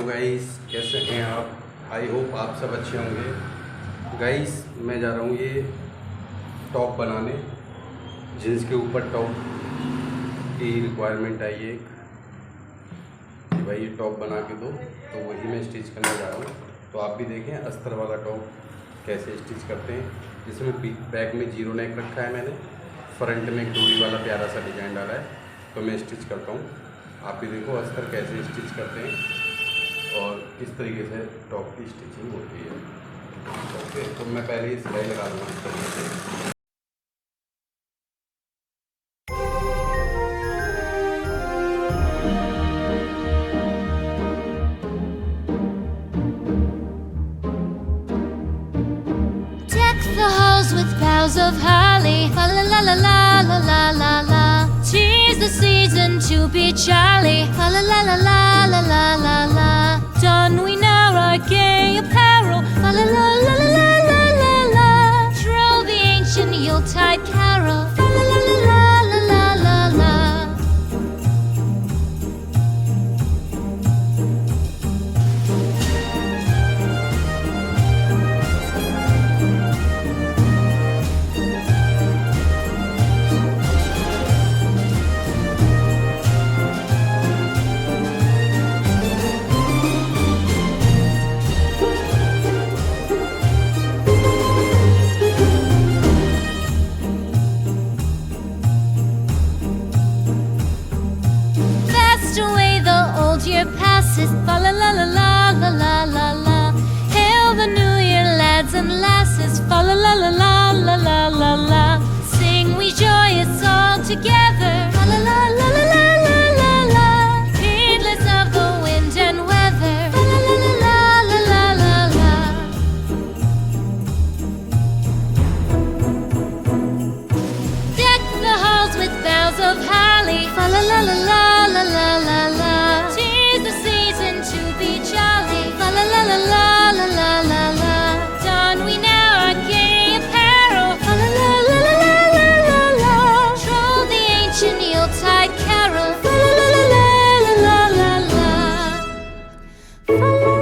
Guys, कैसे हैं आप? आई होप आप सब अच्छे होंगे। गाइस, मैं जा रहा हूँ ये टॉप बनाने, जीन्स के ऊपर टॉप की रिक्वायरमेंट आई है कि भाई ये टॉप बना के दो, तो वही मैं स्टिच करने जा रहा हूँ। तो आप भी देखें अस्तर वाला टॉप कैसे स्टिच करते हैं। जिसमें बैक में जीरो नेक रखा है मैंने, फ्रंट में एक डोरी वाला प्यारा सा डिजाइन डाला है, तो मैं स्टिच करता हूँ। आप भी देखो अस्तर कैसे स्टिच करते हैं और किस तरीके से टॉप की स्टिचिंग होती है। ओके, तो मैं पहले ही सिलाई लगा दूँगा इस तरीके से। The halls with boughs of holly, fa la la la la la la la la. 'Tis the season to be jolly, fa la la la la la la la la. Don we now our gay apparel, fa la la la la la la la la. Troll the ancient Yuletide carol, fa la la la la la la la la. Away the old year passes, fa la la la la la la la la. Hail the new year, lads and lasses, fa la la la la la la la la. Sing we joyous all together, fa la la la la la la la la. Heedless of the wind and weather, fa la la la la la la la la. Deck the halls with boughs of holly, fa la la la la la la la la. 'Tis the season to be jolly, fa la la la la la la la la. Don we now our gay apparel, fa la la la la la la la la. Troll the ancient Yuletide carol, fa la la la la la la la la. Fa la